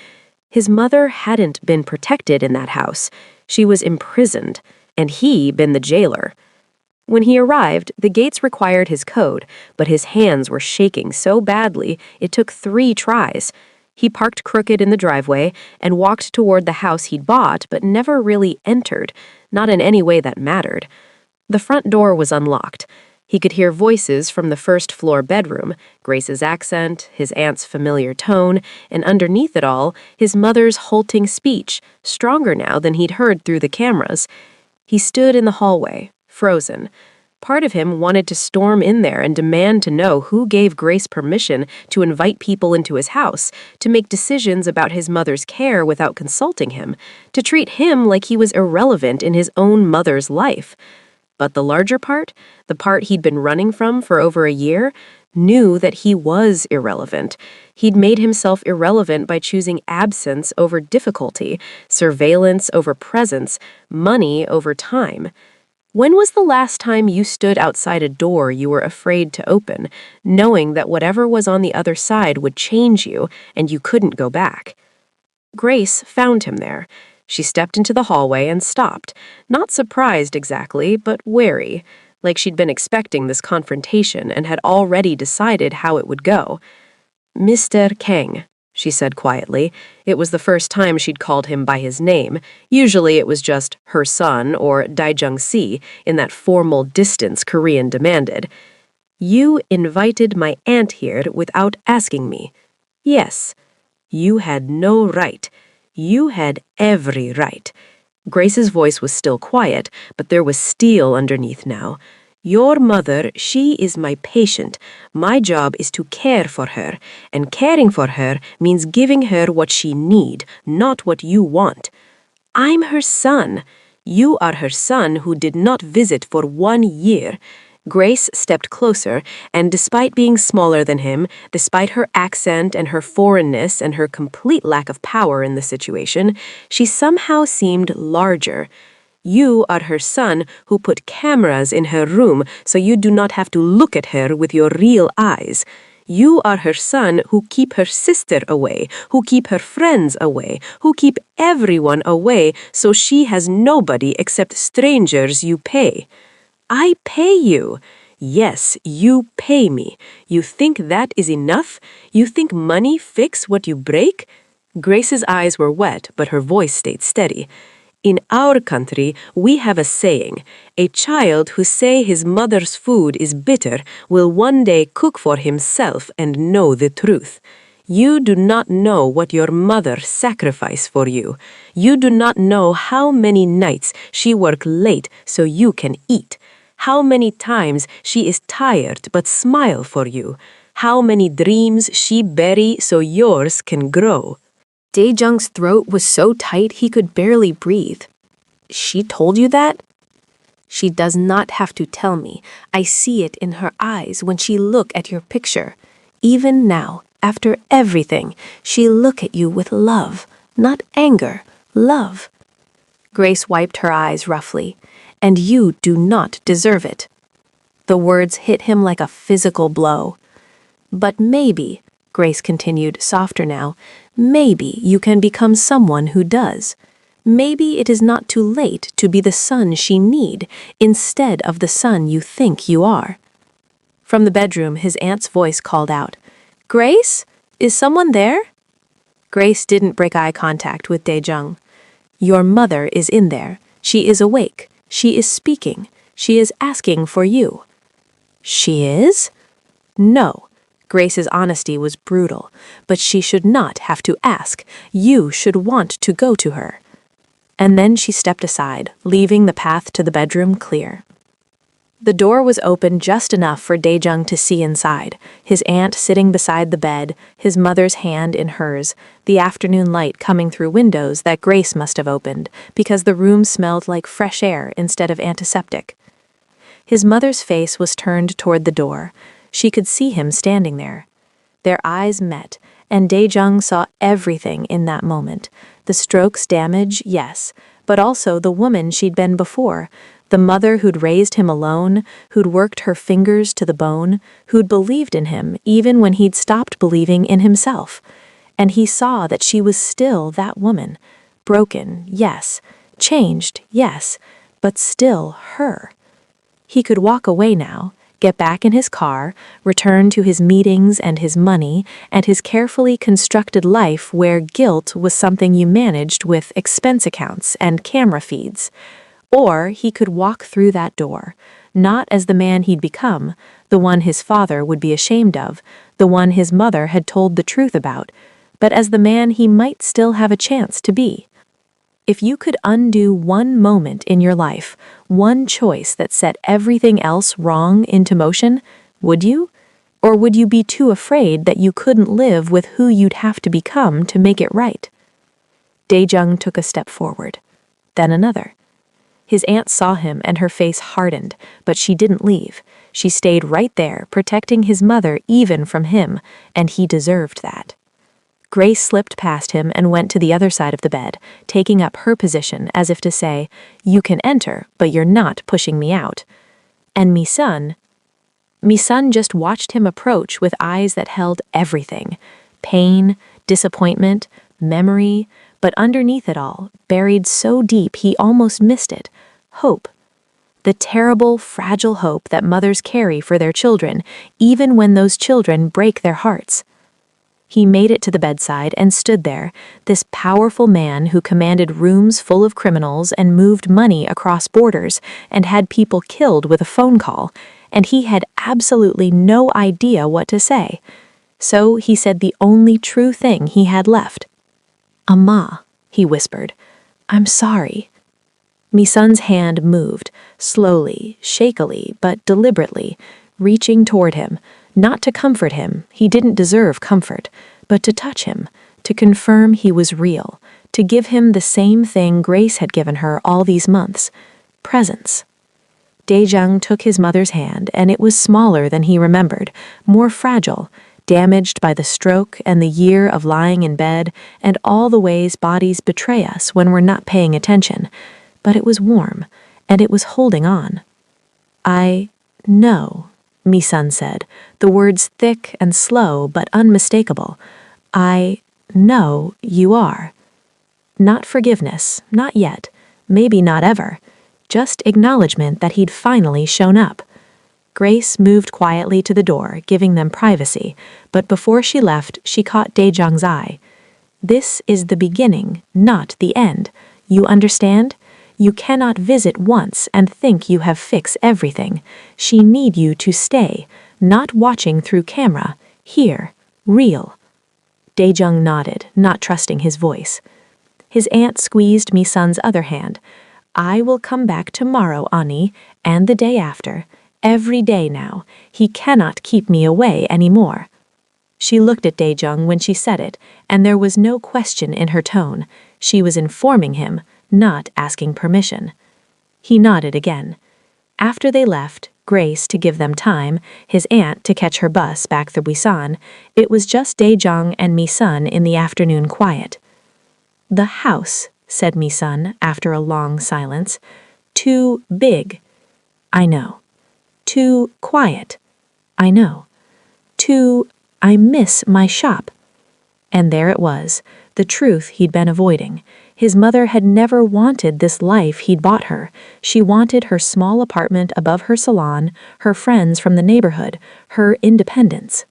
His mother hadn't been protected in that house. She was imprisoned, and he been the jailer. When he arrived, the gates required his code, but his hands were shaking so badly it took 3 tries. He parked crooked in the driveway and walked toward the house he'd bought but never really entered, not in any way that mattered. The front door was unlocked. He could hear voices from the first-floor bedroom, Grace's accent, his aunt's familiar tone, and underneath it all, his mother's halting speech, stronger now than he'd heard through the cameras. He stood in the hallway, frozen. Part of him wanted to storm in there and demand to know who gave Grace permission to invite people into his house, to make decisions about his mother's care without consulting him, to treat him like he was irrelevant in his own mother's life. But the larger part, the part he'd been running from for over a year, knew that he was irrelevant. He'd made himself irrelevant by choosing absence over difficulty, surveillance over presence, money over time. When was the last time you stood outside a door you were afraid to open, knowing that whatever was on the other side would change you and you couldn't go back? Grace found him there. She stepped into the hallway and stopped, not surprised exactly, but wary, like she'd been expecting this confrontation and had already decided how it would go. Mr. Kang, she said quietly. It was the first time she'd called him by his name. Usually it was just her son or Daijung-si in that formal distance Korean demanded. You invited my aunt here without asking me. Yes, you had no right. You had every right. Grace's voice was still quiet, but there was steel underneath now. Your mother, she is my patient. My job is to care for her, and caring for her means giving her what she need, not what you want. I'm her son. You are her son who did not visit for 1 year. Grace stepped closer, and despite being smaller than him, despite her accent and her foreignness and her complete lack of power in the situation, she somehow seemed larger. You are her son who put cameras in her room so you do not have to look at her with your real eyes. You are her son who keep her sister away, who keep her friends away, who keep everyone away so she has nobody except strangers you pay. I pay you. Yes, you pay me. You think that is enough? You think money fix what you break? Grace's eyes were wet, but her voice stayed steady. In our country, we have a saying, a child who say his mother's food is bitter will one day cook for himself and know the truth. You do not know what your mother sacrificed for you. You do not know how many nights she worked late so you can eat. How many times she is tired but smile for you. How many dreams she bury so yours can grow. Dae-jung's throat was so tight he could barely breathe. She told you that? She does not have to tell me. I see it in her eyes when she look at your picture. Even now, after everything, she look at you with love, not anger, love. Grace wiped her eyes roughly. And you do not deserve it. The words hit him like a physical blow. But maybe, Grace continued, softer now, maybe you can become someone who does. Maybe it is not too late to be the son she need instead of the son you think you are. From the bedroom, his aunt's voice called out, Grace? Is someone there? Grace didn't break eye contact with Dae-jung. Your mother is in there. She is awake. She is speaking. She is asking for you. She is? No. Grace's honesty was brutal, but she should not have to ask. You should want to go to her. And then she stepped aside, leaving the path to the bedroom clear. The door was open just enough for Dae-jung to see inside, his aunt sitting beside the bed, his mother's hand in hers, the afternoon light coming through windows that Grace must have opened, because the room smelled like fresh air instead of antiseptic. His mother's face was turned toward the door. She could see him standing there. Their eyes met, and Dae-jung saw everything in that moment. The stroke's damage, yes, but also the woman she'd been before, the mother who'd raised him alone, who'd worked her fingers to the bone, who'd believed in him even when he'd stopped believing in himself. And he saw that she was still that woman. Broken, yes. Changed, yes. But still her. He could walk away now, get back in his car, return to his meetings and his money and his carefully constructed life where guilt was something you managed with expense accounts and camera feeds. Or he could walk through that door, not as the man he'd become, the one his father would be ashamed of, the one his mother had told the truth about, but as the man he might still have a chance to be. If you could undo one moment in your life, one choice that set everything else wrong into motion, would you? Or would you be too afraid that you couldn't live with who you'd have to become to make it right? Dae-jung took a step forward, then another. His aunt saw him and her face hardened, but she didn't leave. She stayed right there, protecting his mother even from him, and he deserved that. Grace slipped past him and went to the other side of the bed, taking up her position as if to say, you can enter, but you're not pushing me out. And Mi-sun just watched him approach with eyes that held everything. Pain, disappointment, memory, but underneath it all, buried so deep he almost missed it, hope. The terrible, fragile hope that mothers carry for their children, even when those children break their hearts. He made it to the bedside and stood there, this powerful man who commanded rooms full of criminals and moved money across borders and had people killed with a phone call, and he had absolutely no idea what to say. So he said the only true thing he had left. "Amma," he whispered, "I'm sorry." Mi-sun's hand moved, slowly, shakily, but deliberately, reaching toward him, not to comfort him, he didn't deserve comfort, but to touch him, to confirm he was real, to give him the same thing Grace had given her all these months, presence. Dae-jung took his mother's hand, and it was smaller than he remembered, more fragile, damaged by the stroke and the year of lying in bed and all the ways bodies betray us when we're not paying attention. But it was warm, and it was holding on. "I know," Mi-sun said, the words thick and slow but unmistakable. "I know you are." Not forgiveness, not yet, maybe not ever, just acknowledgement that he'd finally shown up. Grace moved quietly to the door, giving them privacy, but before she left, she caught Daejong's eye. "This is the beginning, not the end. You understand? You cannot visit once and think you have fixed everything. She need you to stay, not watching through camera, here, real." Daejong nodded, not trusting his voice. His aunt squeezed Mi-sun's other hand. "I will come back tomorrow, Ani, and the day after. Every day now. He cannot keep me away anymore." She looked at Daejong when she said it, and there was no question in her tone. She was informing him, not asking permission. He nodded again. After they left, Grace to give them time, his aunt to catch her bus back through Busan, it was just Daejong and Mi-sun in the afternoon quiet. "The house," said Mi-sun after a long silence. "Too big. I know. Too quiet. I know. I miss my shop." And there it was, the truth he'd been avoiding. His mother had never wanted this life he'd bought her. She wanted her small apartment above her salon, her friends from the neighborhood, her independence.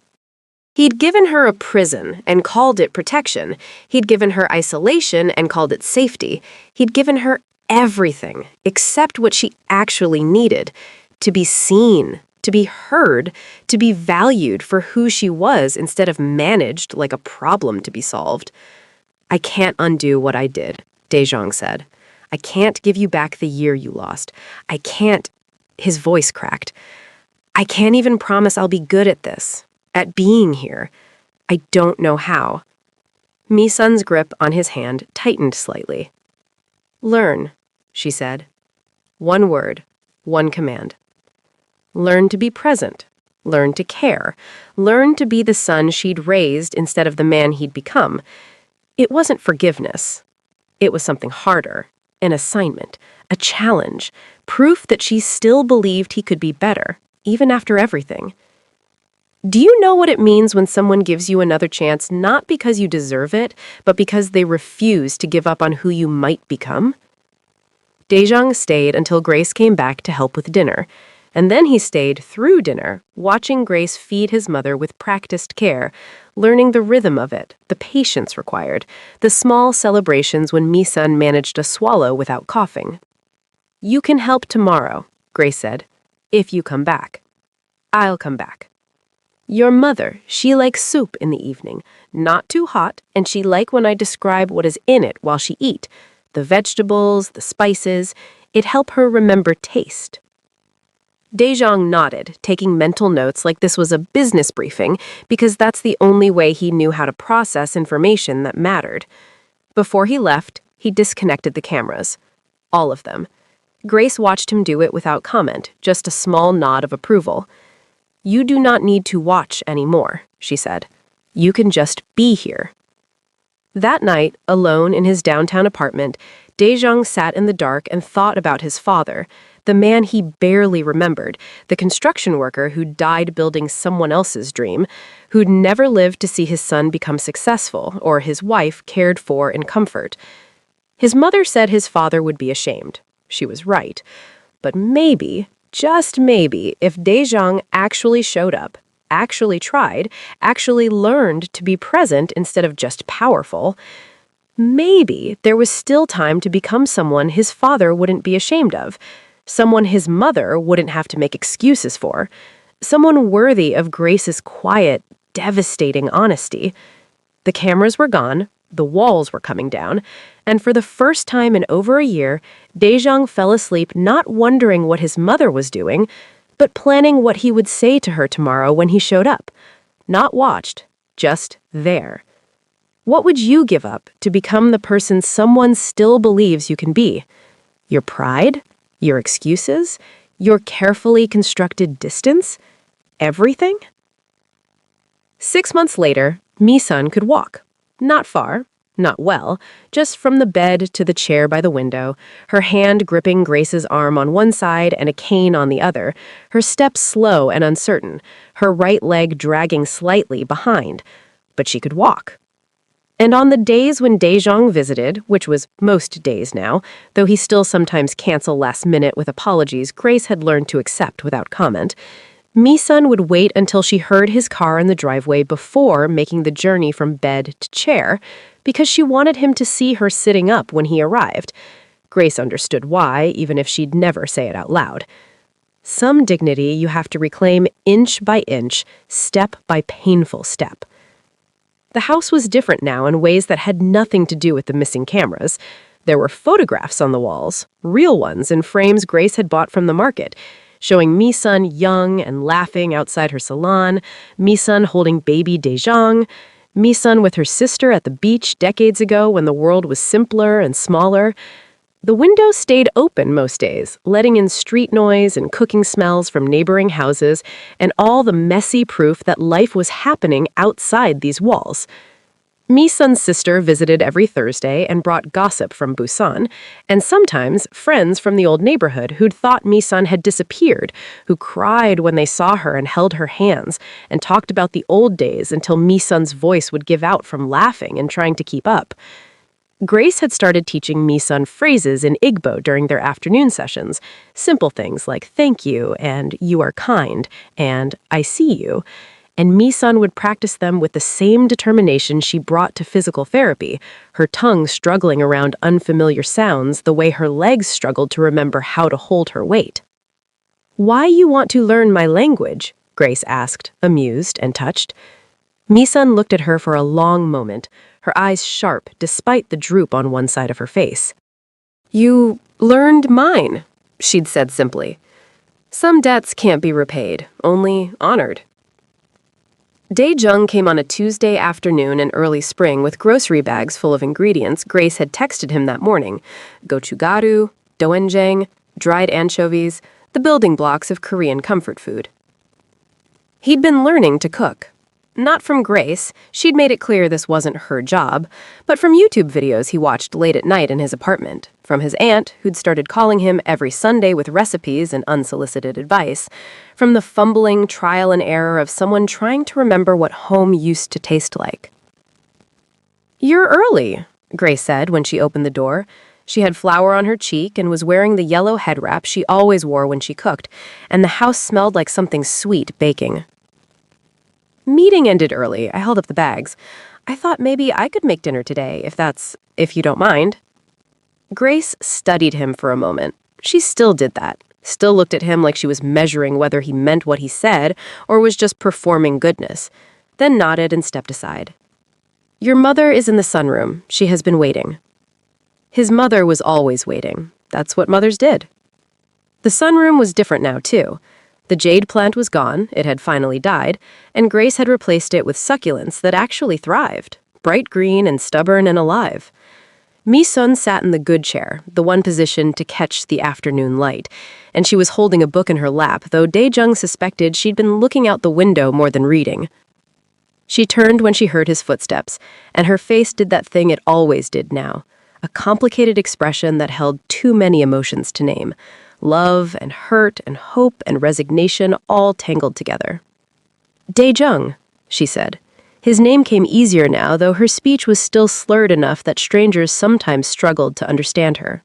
He'd given her a prison and called it protection. He'd given her isolation and called it safety. He'd given her everything except what she actually needed: to be seen, to be heard, to be valued for who she was instead of managed like a problem to be solved. "I can't undo what I did," Daejong said. "I can't give you back the year you lost. I can't—" His voice cracked. "I can't even promise I'll be good at this, at being here. I don't know how." Mi-sun's grip on his hand tightened slightly. "Learn," she said. One word, one command. Learn to be present. Learn to care. Learn to be the son she'd raised instead of the man he'd become. It wasn't forgiveness. It was something harder, an assignment, a challenge, proof that she still believed he could be better, even after everything. Do you know what it means when someone gives you another chance not because you deserve it, but because they refuse to give up on who you might become? Daejong stayed until Grace came back to help with dinner, and then he stayed through dinner, watching Grace feed his mother with practiced care, learning the rhythm of it, the patience required, the small celebrations when Mi-sun managed to swallow without coughing. "You can help tomorrow," Grace said, "if you come back. I'll come back. Your mother, she likes soup in the evening, not too hot, and she like when I describe what is in it while she eat, the vegetables, the spices. It help her remember taste." Daejong nodded, taking mental notes like this was a business briefing, because that's the only way he knew how to process information that mattered. Before he left, he disconnected the cameras. All of them. Grace watched him do it without comment, just a small nod of approval. "You do not need to watch anymore," she said. "You can just be here." That night, alone in his downtown apartment, Daejong sat in the dark and thought about his father, the man he barely remembered, the construction worker who died building someone else's dream, who'd never lived to see his son become successful or his wife cared for in comfort. His mother said his father would be ashamed. She was right. But maybe, just maybe, if Daejong actually showed up, actually tried, actually learned to be present instead of just powerful, maybe there was still time to become someone his father wouldn't be ashamed of, someone his mother wouldn't have to make excuses for, someone worthy of Grace's quiet, devastating honesty. The cameras were gone, the walls were coming down, and for the first time in over a year, Daejong fell asleep not wondering what his mother was doing, but planning what he would say to her tomorrow when he showed up. Not watched, just there. What would you give up to become the person someone still believes you can be? Your pride? Your excuses? Your carefully constructed distance? Everything? 6 months later, Mi-sun could walk. Not far, not well, just from the bed to the chair by the window, her hand gripping Grace's arm on one side and a cane on the other, her steps slow and uncertain, her right leg dragging slightly behind. But she could walk. And on the days when Daejong visited, which was most days now, though he still sometimes canceled last minute with apologies Grace had learned to accept without comment, Mi-sun would wait until she heard his car in the driveway before making the journey from bed to chair, because she wanted him to see her sitting up when he arrived. Grace understood why, even if she'd never say it out loud. Some dignity you have to reclaim inch by inch, step by painful step. The house was different now in ways that had nothing to do with the missing cameras. There were photographs on the walls, real ones in frames Grace had bought from the market, showing Mi-sun young and laughing outside her salon, Mi-sun holding baby Daejong, Mi-sun with her sister at the beach decades ago when the world was simpler and smaller. The window stayed open most days, letting in street noise and cooking smells from neighboring houses and all the messy proof that life was happening outside these walls. Mi-sun's sister visited every Thursday and brought gossip from Busan, and sometimes friends from the old neighborhood who'd thought Mi-sun had disappeared, who cried when they saw her and held her hands, and talked about the old days until Mi-sun's voice would give out from laughing and trying to keep up. Grace had started teaching Mi-sun phrases in Igbo during their afternoon sessions, simple things like thank you and you are kind and I see you, and Mi-sun would practice them with the same determination she brought to physical therapy, her tongue struggling around unfamiliar sounds the way her legs struggled to remember how to hold her weight. "Why you want to learn my language?" Grace asked, amused and touched. Mi-sun looked at her for a long moment, her eyes sharp despite the droop on one side of her face. "You learned mine," she'd said simply. "Some debts can't be repaid, only honored." Daejong came on a Tuesday afternoon in early spring with grocery bags full of ingredients Grace had texted him that morning: gochugaru, doenjang, dried anchovies, the building blocks of Korean comfort food. He'd been learning to cook. Not from Grace, she'd made it clear this wasn't her job, but from YouTube videos he watched late at night in his apartment, from his aunt, who'd started calling him every Sunday with recipes and unsolicited advice, from the fumbling trial and error of someone trying to remember what home used to taste like. "You're early," Grace said when she opened the door. She had flour on her cheek and was wearing the yellow head wrap she always wore when she cooked, and the house smelled like something sweet baking. "Meeting ended early. I held up the bags. I thought maybe I could make dinner today, if you don't mind." Grace studied him for a moment. She still did that. Still looked at him like she was measuring whether he meant what he said or was just performing goodness. Then nodded and stepped aside. "Your mother is in the sunroom. She has been waiting." His mother was always waiting. That's what mothers did. The sunroom was different now, too. The jade plant was gone, it had finally died, and Grace had replaced it with succulents that actually thrived, bright green and stubborn and alive. Mi-sun sat in the good chair, the one positioned to catch the afternoon light, and she was holding a book in her lap, though Daejong suspected she'd been looking out the window more than reading. She turned when she heard his footsteps, and her face did that thing it always did now, a complicated expression that held too many emotions to name. Love and hurt and hope and resignation all tangled together. "Daejong," she said. His name came easier now, though her speech was still slurred enough that strangers sometimes struggled to understand her.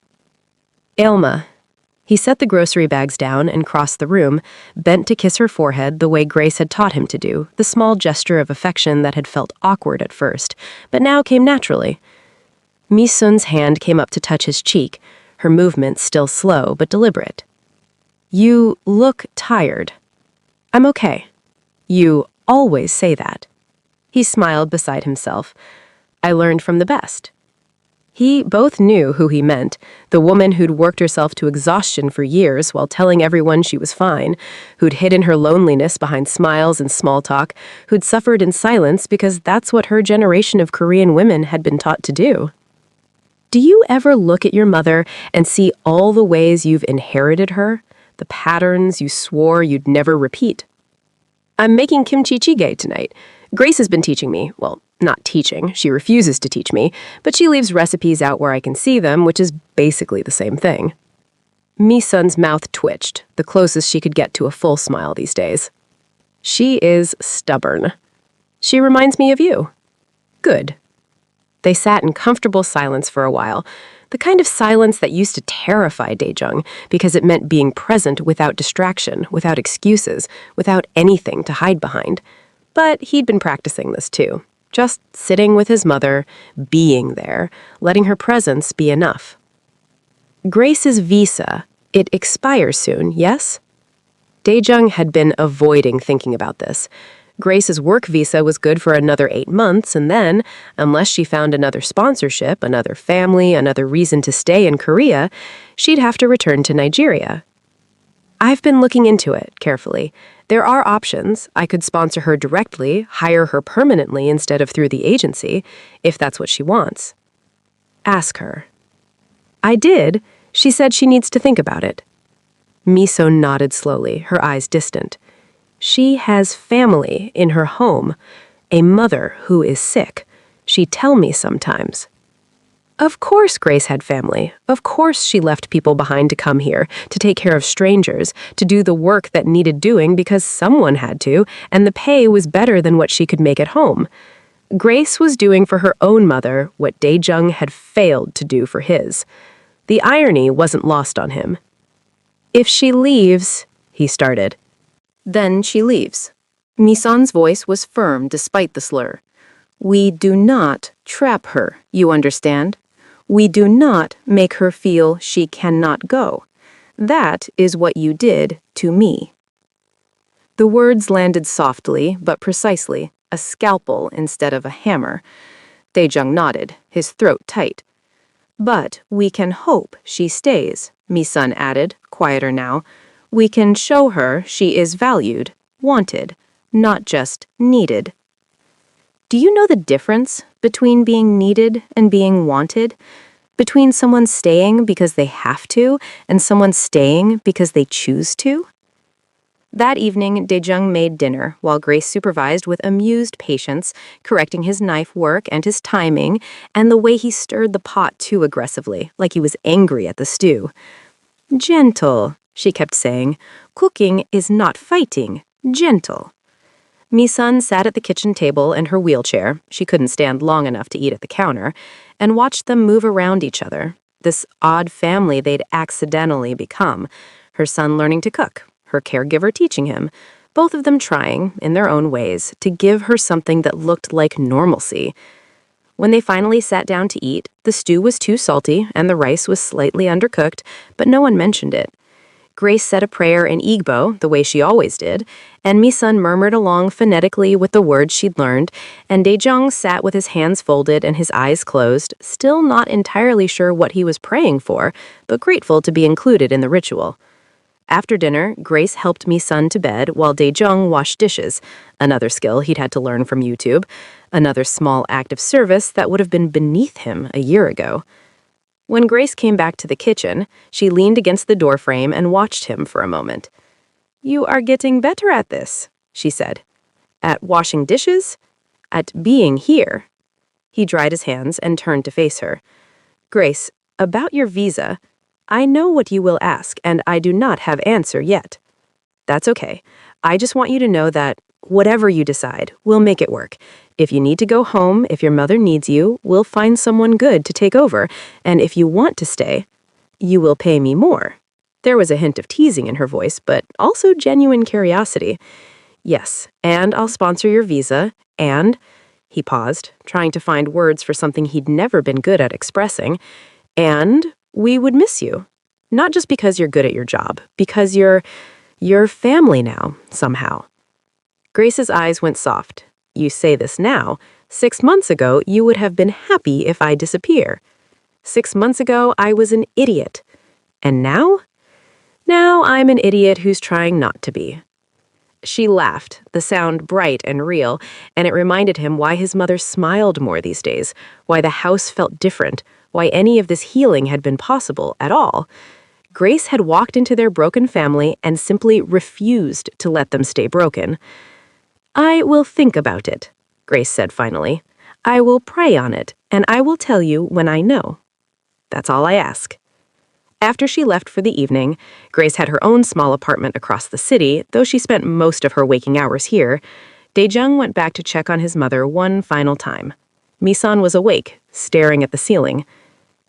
"Ailma." He set the grocery bags down and crossed the room, bent to kiss her forehead the way Grace had taught him to do, the small gesture of affection that had felt awkward at first, but now came naturally. Mi-sun's hand came up to touch his cheek, her movement still slow but deliberate. "You look tired." "I'm okay." "You always say that." He smiled beside himself. "I learned from the best." He both knew who he meant, the woman who'd worked herself to exhaustion for years while telling everyone she was fine, who'd hidden her loneliness behind smiles and small talk, who'd suffered in silence because that's what her generation of Korean women had been taught to do. Do you ever look at your mother and see all the ways you've inherited her? The patterns you swore you'd never repeat? "I'm making kimchi jjigae tonight. Grace has been teaching me. Well, not teaching. She refuses to teach me, but she leaves recipes out where I can see them, which is basically the same thing." Mi-sun's mouth twitched, the closest she could get to a full smile these days. "She is stubborn. She reminds me of you." "Good." They sat in comfortable silence for a while, the kind of silence that used to terrify Daejung because it meant being present without distraction, without excuses, without anything to hide behind. But he'd been practicing this too, just sitting with his mother, being there, letting her presence be enough. Grace's visa, it expires soon, yes? Daejung had been avoiding thinking about this. Grace's work visa was good for another 8 months, and then, unless she found another sponsorship, another family, another reason to stay in Korea, she'd have to return to Nigeria. I've been looking into it carefully. There are options. I could sponsor her directly, hire her permanently instead of through the agency, if that's what she wants. Ask her. I did. She said she needs to think about it. Miso nodded slowly, her eyes distant. She has family in her home, a mother who is sick. She'd tell me sometimes. Of course Grace had family. Of course she left people behind to come here, to take care of strangers, to do the work that needed doing because someone had to, and the pay was better than what she could make at home. Grace was doing for her own mother what Daejung had failed to do for his. The irony wasn't lost on him. If she leaves, he started. Then she leaves. Misan's voice was firm despite the slur. We do not trap her, you understand? We do not make her feel she cannot go. That is what you did to me. The words landed softly, but precisely, a scalpel instead of a hammer. Daejung nodded, his throat tight. But we can hope she stays, Misan added, quieter now. We can show her she is valued, wanted, not just needed. Do you know the difference between being needed and being wanted? Between someone staying because they have to and someone staying because they choose to? That evening, Daejung made dinner while Grace supervised with amused patience, correcting his knife work and his timing and the way he stirred the pot too aggressively, like he was angry at the stew. Gentle, she kept saying. Cooking is not fighting. Gentle. Misan sat at the kitchen table in her wheelchair, she couldn't stand long enough to eat at the counter, and watched them move around each other, this odd family they'd accidentally become, her son learning to cook, her caregiver teaching him, both of them trying, in their own ways, to give her something that looked like normalcy. When they finally sat down to eat, the stew was too salty and the rice was slightly undercooked, but no one mentioned it. Grace said a prayer in Igbo, the way she always did, and Misan murmured along phonetically with the words she'd learned, and Daejung sat with his hands folded and his eyes closed, still not entirely sure what he was praying for, but grateful to be included in the ritual. After dinner, Grace helped Misan to bed while Daejung washed dishes, another skill he'd had to learn from YouTube, another small act of service that would have been beneath him a year ago. When Grace came back to the kitchen, she leaned against the doorframe and watched him for a moment. You are getting better at this, she said. At washing dishes? At being here. He dried his hands and turned to face her. Grace, about your visa, I know what you will ask, and I do not have answer yet. That's okay. I just want you to know that whatever you decide, we'll make it work. If you need to go home, if your mother needs you, we'll find someone good to take over. And if you want to stay, you will pay me more. There was a hint of teasing in her voice, but also genuine curiosity. Yes, and I'll sponsor your visa, and... He paused, trying to find words for something he'd never been good at expressing. And we would miss you. Not just because you're good at your job, because you're family now, somehow. Grace's eyes went soft. You say this now. 6 months ago, you would have been happy if I disappear. 6 months ago, I was an idiot. And now? Now I'm an idiot who's trying not to be. She laughed, the sound bright and real, and it reminded him why his mother smiled more these days, why the house felt different, why any of this healing had been possible at all. Grace had walked into their broken family and simply refused to let them stay broken. I will think about it, Grace said finally. I will pray on it, and I will tell you when I know. That's all I ask. After she left for the evening, Grace had her own small apartment across the city, though she spent most of her waking hours here. Daejung went back to check on his mother one final time. Misan was awake, staring at the ceiling.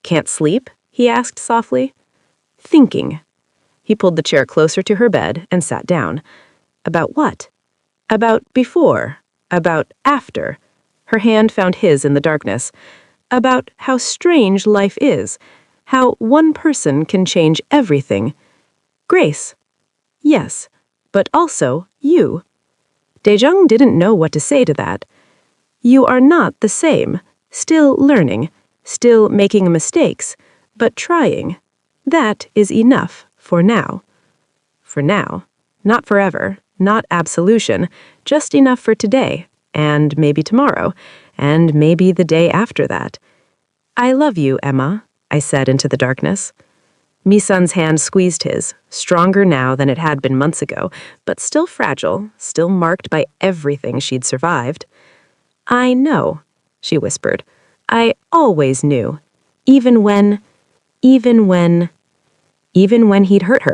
"Can't sleep?" he asked softly. "Thinking." He pulled the chair closer to her bed and sat down. "About what?" "About before. About after." Her hand found his in the darkness. "About how strange life is. How one person can change everything. Grace." "Yes, but also you." Daejung didn't know what to say to that. "You are not the same. Still learning. Still making mistakes. But trying. That is enough for now." For now. Not forever. Not absolution. Just enough for today. And maybe tomorrow. And maybe the day after that. "I love you, Emma," I said into the darkness. Misun's hand squeezed his, stronger now than it had been months ago, but still fragile, still marked by everything she'd survived. "I know," she whispered. "I always knew. Even when he'd hurt her.